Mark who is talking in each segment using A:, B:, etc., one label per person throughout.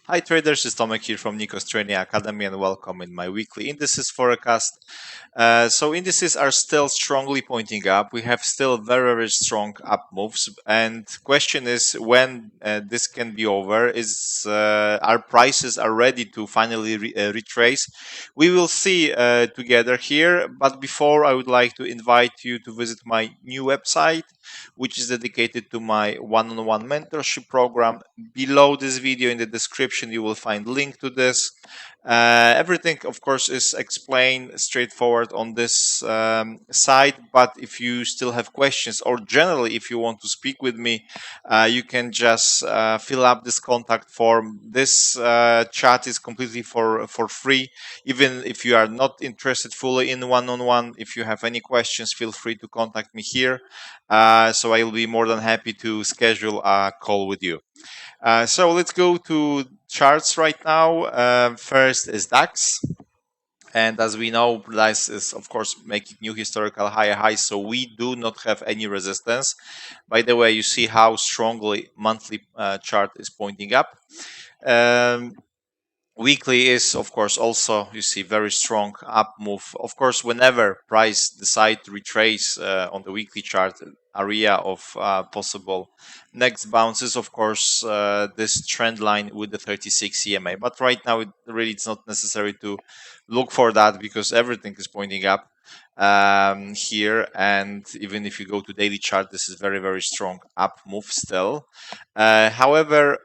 A: Hi traders, it's Tomek here from Nikko's Trading Academy and welcome in my weekly indices forecast. So indices are still strongly pointing up. We have still very strong up moves, and question is when this can be over. Is our prices are ready to finally retrace? We will see together here. But before, I would like to invite you to visit my new website, which is dedicated to my one-on-one mentorship program. Below this video in the description you will find link to this. Everything of course is explained straightforward on this site, but if you still have questions or generally if you want to speak with me, you can just fill up this contact form. This chat is completely for free. Even if you are not interested fully in one-on-one, if you have any questions, feel free to contact me here. So I will be more than happy to schedule a call with you. So let's go to charts right now. First is DAX. And as we know, price is of course making new historical highs, so we do not have any resistance. By the way, you see how strongly monthly chart is pointing up. Weekly is of course also, you see, very strong up move. Of course, whenever price decide to retrace on the weekly chart area of possible next bounces, of course, this trend line with the 36 EMA. But right now it's not necessary to look for that because everything is pointing up here. And even if you go to daily chart, this is very strong up move still. However,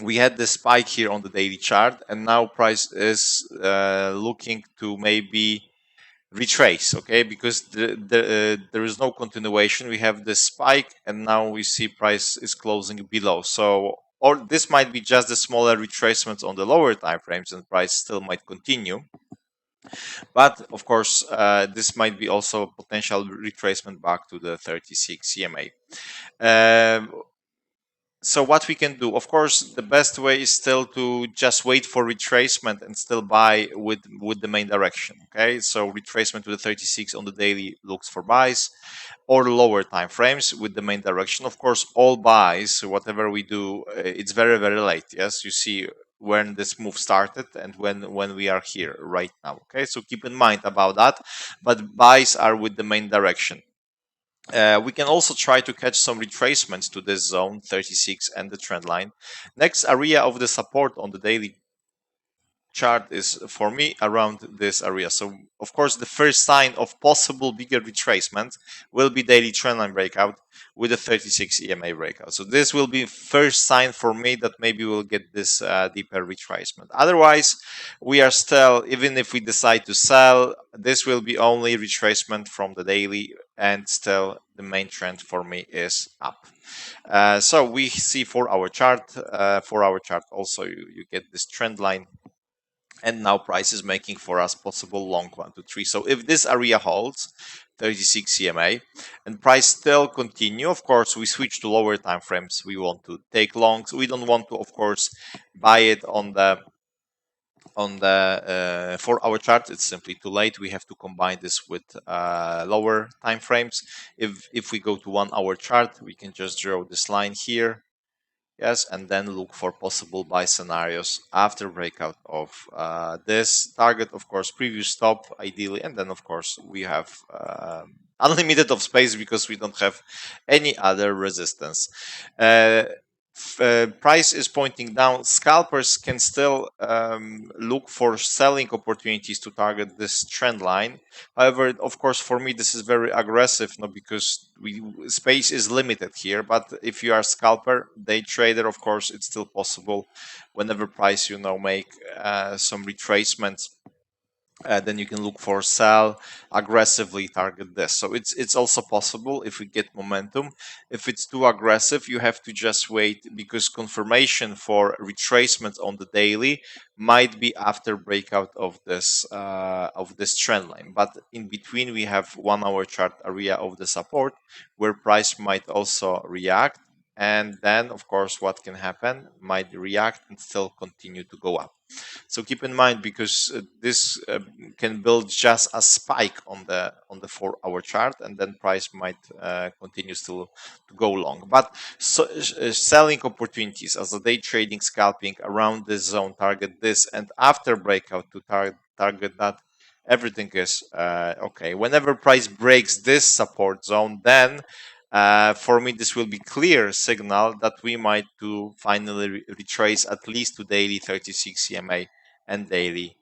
A: we had this spike here on the daily chart, and now price is looking to maybe retrace, okay, because there is no continuation. We have this spike and now we see price is closing below, so or this might be just a smaller retracement on the lower time frames and price still might continue. But of course, this might be also a potential retracement back to the 36 EMA. So what we can do, of course, the best way is still to just wait for retracement and still buy with the main direction. Okay, so retracement to the 36 on the daily looks for buys, or lower time frames with the main direction. Of course, all buys, whatever we do, it's very late. Yes, you see when this move started and when we are here right now. Okay, so keep in mind about that, but buys are with the main direction. We can also try to catch some retracements to this zone 36 and the trend line. Next area of the support on the daily chart is for me around this area. So of course the first sign of possible bigger retracement will be daily trendline breakout with a 36 EMA breakout. So this will be first sign for me that maybe we'll get this deeper retracement. Otherwise, we are still, even if we decide to sell, this will be only retracement from the daily, and still the main trend for me is up. So we see for our chart also you get this trend line, and now price is making for us possible long 1 2 3. So if this area holds 36 EMA and price still continue, of course we switch to lower time frames. We want to take longs. We don't want to of course buy it on the for our chart. It's simply too late. We have to combine this with lower time frames. If we go to 1 hour chart, we can just draw this line here. Yes, and then look for possible buy scenarios after breakout of this target, of course, previous stop ideally, and then of course we have unlimited of space because we don't have any other resistance. Price is pointing down. Scalpers can still look for selling opportunities to target this trend line. However, of course, for me this is very aggressive, no, because space is limited here. But if you are scalper, day trader, of course, it's still possible. Whenever price, make some retracements, then you can look for sell, aggressively target this. So it's also possible if we get momentum. If it's too aggressive, you have to just wait, because confirmation for retracement on the daily might be after breakout of this trend line. But in between, we have 1 hour chart area of the support where price might also react. and then of course what can happen, might react and still continue to go up. So keep in mind, because this can build just a spike on the 4-hour chart, and then price might continue still to go long. But selling opportunities as a day trading, scalping around this zone, target this, and after breakout to target that, everything is okay. Whenever price breaks this support zone, then for me this will be clear signal that we might to finally retrace at least to daily 36 EMA and daily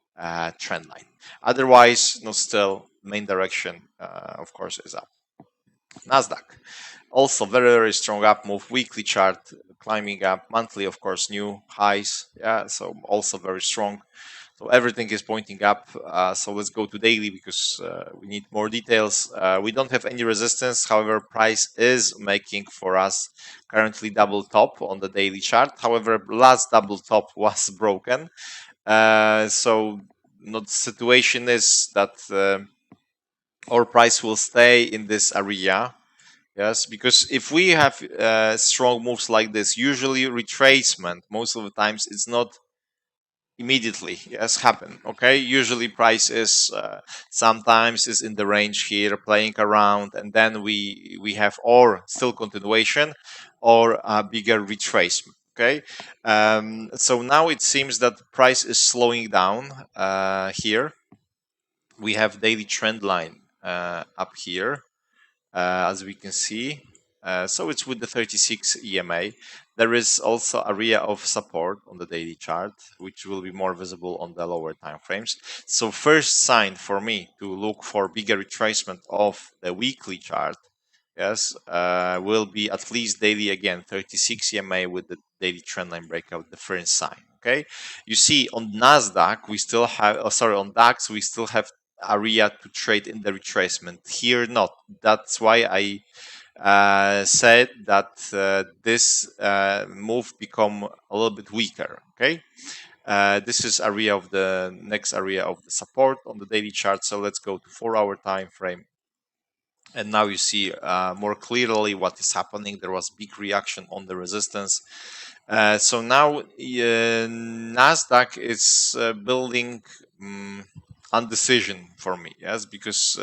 A: trend line. Otherwise, no, still main direction, of course, is up. NASDAQ also very strong up move, weekly chart climbing up, monthly of course new highs. Yeah, so also very strong. So everything is pointing up. So let's go to daily, because we need more details. We don't have any resistance. However, price is making for us currently double top on the daily chart. However, last double top was broken. So the situation is that our price will stay in this area. Yes, because if we have strong moves like this, usually retracement most of the times it's not immediately yes happen. Okay, usually price is sometimes is in the range here playing around, and then we have or still continuation or a bigger retracement. Okay, so now it seems that price is slowing down. Here we have daily trend line up here, as we can see. So it's with the 36 EMA. There is also area of support on the daily chart, which will be more visible on the lower time frames. So first sign for me to look for bigger retracement of the weekly chart, yes, will be at least daily again 36 EMA with the daily trendline breakout, the first sign. Okay, you see on NASDAQ we still have, on DAX we still have area to trade in the retracement. Here not. That's why I said that this move become a little bit weaker. Okay, this is area of the next area of the support on the daily chart. So let's go to 4-hour time frame, and now you see more clearly what is happening. There was big reaction on the resistance. So now Nasdaq is building undecision for me. Yes, because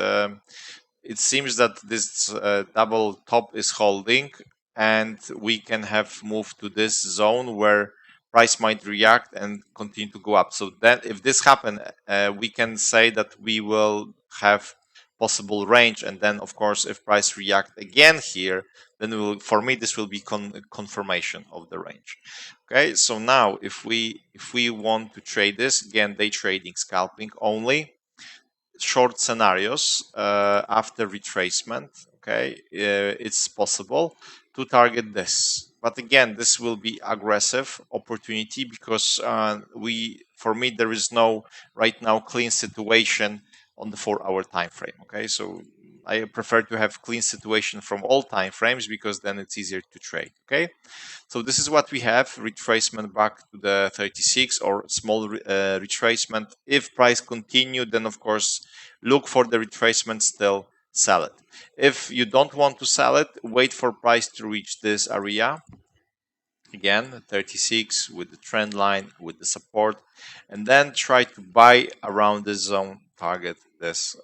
A: it seems that this double top is holding, and we can have moved to this zone where price might react and continue to go up. So then if this happen, we can say that we will have possible range, and then of course if price react again here, then for me this will be confirmation of the range. Okay, so now if we want to trade this again, day trading, scalping only, short scenarios after retracement, okay, it's possible to target this. But again, this will be aggressive opportunity, because for me there is no right now clean situation on the 4-hour time frame. Okay, so I prefer to have clean situation from all time frames, because then it's easier to trade. Okay, so this is what we have, retracement back to the 36 or small retracement. If price continue, then of course look for the retracement, still sell it. If you don't want to sell it, wait for price to reach this area again, 36 with the trend line, with the support, and then try to buy around this zone, target this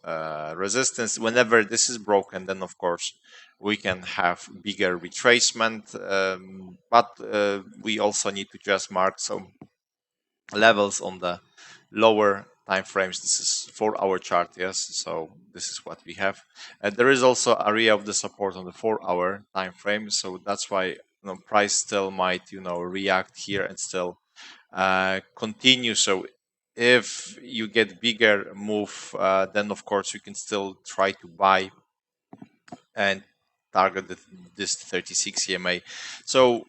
A: resistance. Whenever this is broken, then of course we can have bigger retracement, but we also need to just mark some levels on the lower time frames. This is 4-hour chart, yes, so this is what we have. There is also area of the support on the 4-hour time frame, so that's why price still might react here and still continue. So if you get bigger move, then of course you can still try to buy and target this 36 EMA. So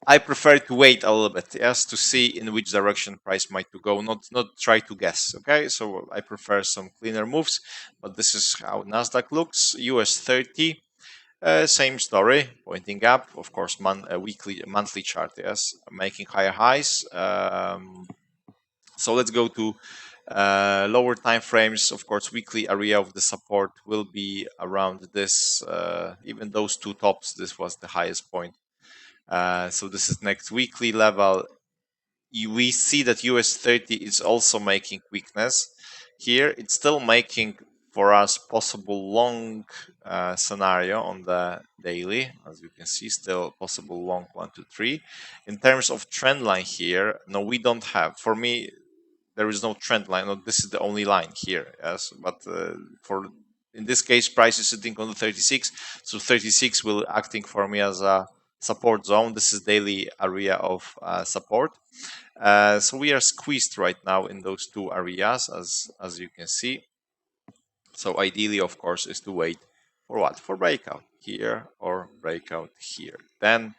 A: I prefer to wait a little bit, yes, to see in which direction price might to go, not try to guess. Okay, so I prefer some cleaner moves, but this is how Nasdaq looks. US 30, same story, pointing up. Of course, monthly chart, yes, making higher highs. So let's go to lower time frames. Of course, weekly area of the support will be around this. Even those two tops, this was the highest point. So this is next weekly level. We see that US30 is also making weakness here. It's still making for us possible long scenario on the daily, as you can see, still possible long 1 2 3. In terms of trend line here, no, we don't have. For me, there is no trend line. No, this is the only line here. Yes, but for in this case, price is sitting on the 36, so 36 will acting for me as a support zone. This is daily area of support. So we are squeezed right now in those two areas, as you can see. So ideally, of course, is to wait for what? For breakout here or breakout here. Then,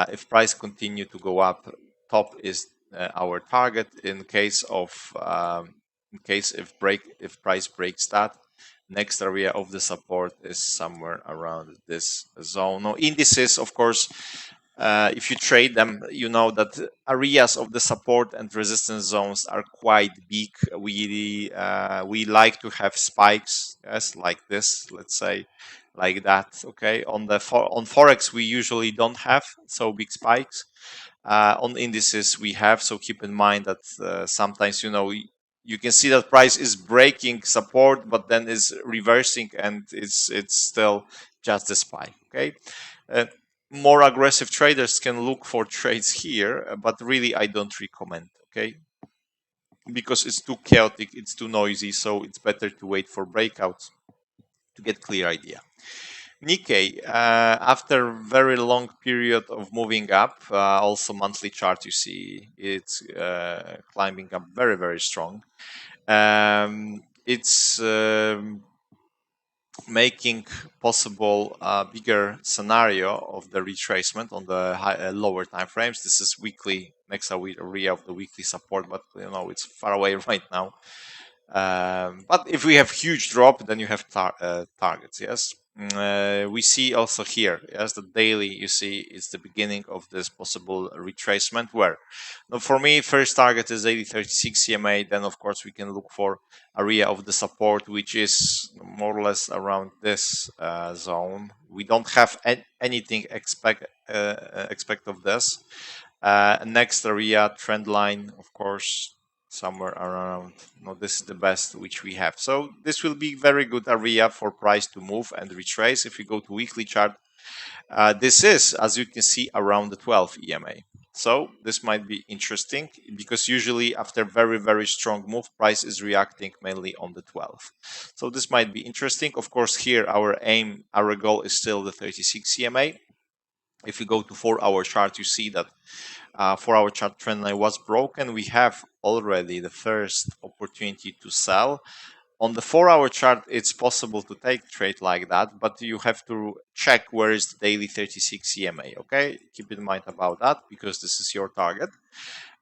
A: if price continue to go up, top is our target. In case if price breaks that, next area of the support is somewhere around this zone. Now, indices, of course, if you trade them, you know that areas of the support and resistance zones are quite big. We like to have spikes, yes, like this, let's say, like that. Okay, on forex we usually don't have so big spikes. On indices we have, so keep in mind that sometimes you can see that price is breaking support, but then is reversing, and it's still just a spike. Okay. Uh, More aggressive traders can look for trades here, but really I don't recommend, okay? Because it's too chaotic, it's too noisy, so it's better to wait for breakouts to get clear idea. Nikkei, after very long period of moving up, also monthly chart you see it's climbing up very, very strong. It's making possible a bigger scenario of the retracement on the lower time frames. This is weekly, next area of the weekly support, but it's far away right now. But if we have huge drop, then you have targets. Yes, we see also here. Yes, the daily you see is the beginning of this possible retracement. Where, now for me, first target is 8036 CMA. Then of course we can look for area of the support, which is more or less around this zone. We don't have anything expect of this. Next area trend line, of course, somewhere around. No, this is the best which we have. So this will be very good area for price to move and retrace. If you go to weekly chart, this is, as you can see, around the 12 EMA. So this might be interesting because usually after very, very strong move, price is reacting mainly on the 12. So this might be interesting. Of course, here our goal is still the 36 EMA. If you go to 4-hour chart, you see that 4-hour chart trend line was broken. We have already the first opportunity to sell. On the 4-hour chart, it's possible to take trade like that, but you have to check where is the daily 36 EMA. Okay, keep in mind about that because this is your target.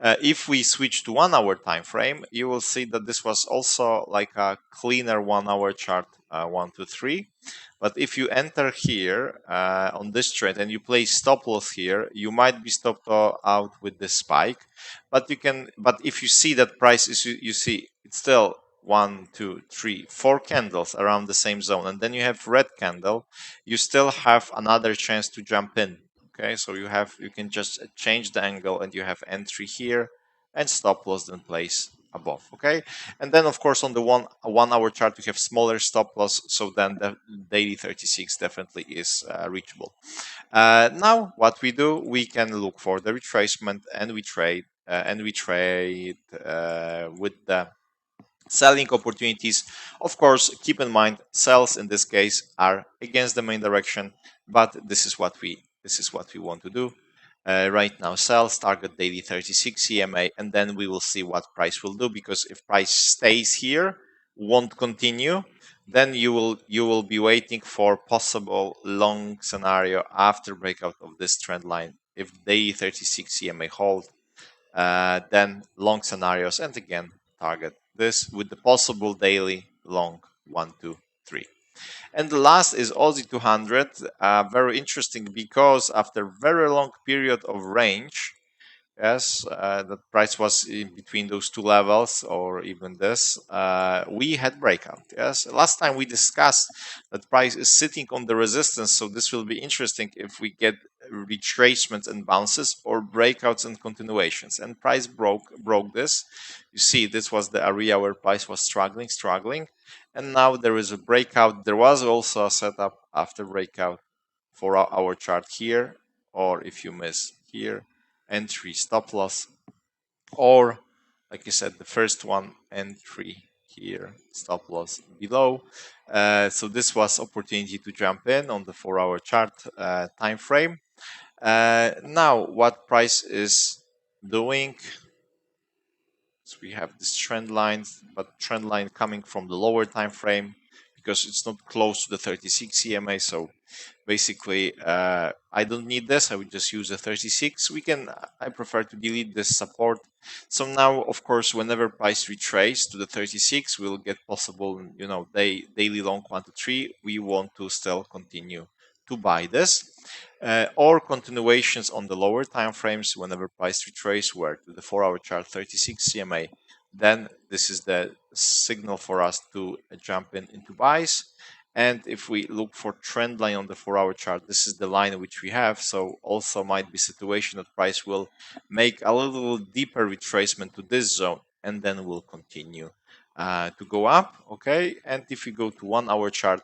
A: If we switch to 1-hour time frame, you will see that this was also like a cleaner 1-hour chart, 1 2 3. But if you enter here on this trend and you place stop loss here, you might be stopped out with this spike. But if you see that price is, you see it's still 1 2 3 4 candles around the same zone, and then you have red candle, you still have another chance to jump in. Okay, so you can just change the angle and you have entry here and stop loss in place above. Okay, and then of course on the 1-hour chart we have smaller stop loss, so then the daily 36 definitely is reachable. Now what we do, we can look for the retracement and we trade with the selling opportunities. Of course, keep in mind sells in this case are against the main direction, but this is what we want to do. Right now, sells target daily 36 EMA, and then we will see what price will do. Because if price stays here, won't continue, then you will be waiting for possible long scenario after breakout of this trend line. If daily 36 EMA hold, then long scenarios, and again target this with the possible daily long 1 2 3. And the last is Aussie 200. Very interesting because after very long period of range, yes, the price was in between those two levels or even this, we had breakout. Yes, last time we discussed that price is sitting on the resistance, so this will be interesting if we get retracements and bounces or breakouts and continuations. And price broke this. You see, this was the area where price was struggling, and now there is a breakout. There was also a setup after breakout for our chart here, or if you miss here, entry stop loss, or like I said, the first one, entry here, stop loss below. So this was opportunity to jump in on the 4-hour chart time frame. Now what price is doing, so we have this trend line, but trend line coming from the lower time frame because it's not close to the 36 EMA. So basically, I don't need this. I would just use a 36. I prefer to delete this support. So now, of course, whenever price retrace to the 36, we'll get possible, daily long 1 to 3. We want to still continue to buy this. Or continuations on the lower time frames whenever price retrace were to the 4-hour chart 36 CMA, then this is the signal for us to jump into buys. And if we look for trend line on the 4-hour chart, this is the line which we have. So also might be situation that price will make a little deeper retracement to this zone and then will continue to go up. Okay. And if we go to 1-hour chart,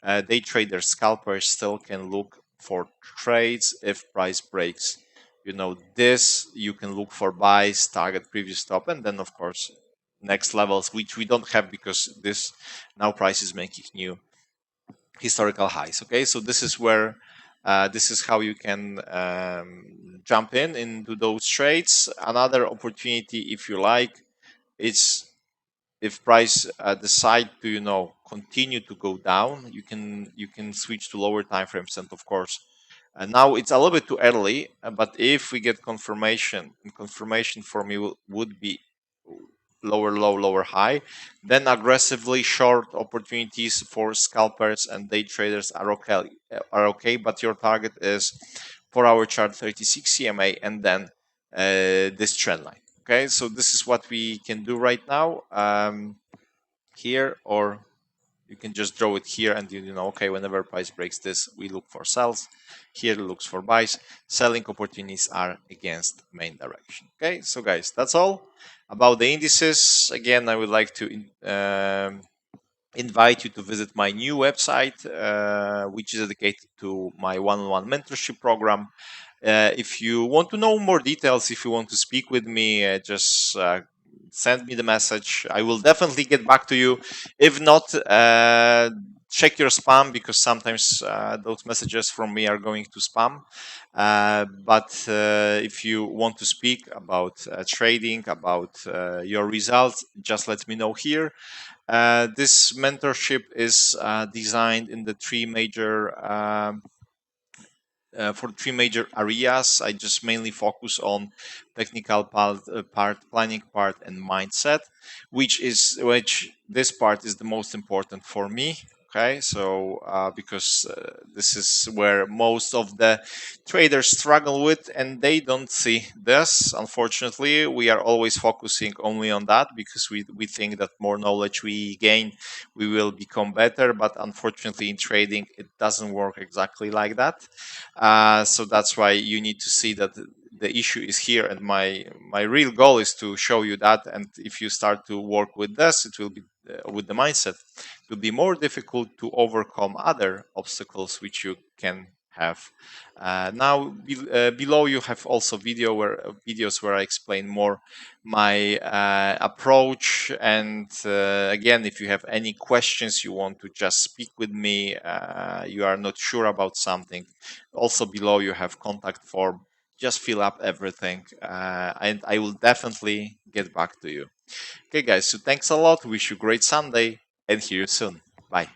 A: day traders, scalpers still can look for trades if price breaks. This, you can look for buys, target previous stop, and then of course next levels, which we don't have because this now price is making new historical highs. Okay, so this is where this is how you can jump into those trades. Another opportunity, if you like, is if price decide to continue to go down, you can switch to lower time frames. And of course, now it's a little bit too early, but if we get confirmation, and confirmation for me would be lower low, lower high, then aggressively short opportunities for scalpers and day traders are okay, but your target is 4-hour chart 36 CMA and then this trend line. Okay, so this is what we can do right now here, or you can just draw it here and okay, whenever price breaks this, we look for sells. Here it looks for buys. Selling opportunities are against main direction. Okay, so guys, that's all about the indices. Again, I would like to invite you to visit my new website, which is dedicated to my one-on-one mentorship program. If you want to know more details, if you want to speak with me, just send me the message. I will definitely get back to you. If not, check your spam, because sometimes those messages from me are going to spam. But if you want to speak about trading, about your results, just let me know here. This mentorship is designed in the three major for 3 major areas. I just mainly focus on technical part, planning part, and mindset, which this part is the most important for me. Okay, so because this is where most of the traders struggle with, and they don't see this. Unfortunately, we are always focusing only on that because we think that more knowledge we gain, we will become better. But unfortunately, in trading, it doesn't work exactly like that. So that's why you need to see that the issue is here, and my real goal is to show you that. And if you start to work with this, it will be with the mindset, it will be more difficult to overcome other obstacles which you can have. Now below you have also videos where I explain more my approach. And again, if you have any questions, you want to just speak with me, you are not sure about something, also below you have contact form. Just fill up everything, and I will definitely get back to you. Okay, guys, so thanks a lot. Wish you a great Sunday, and see you soon. Bye.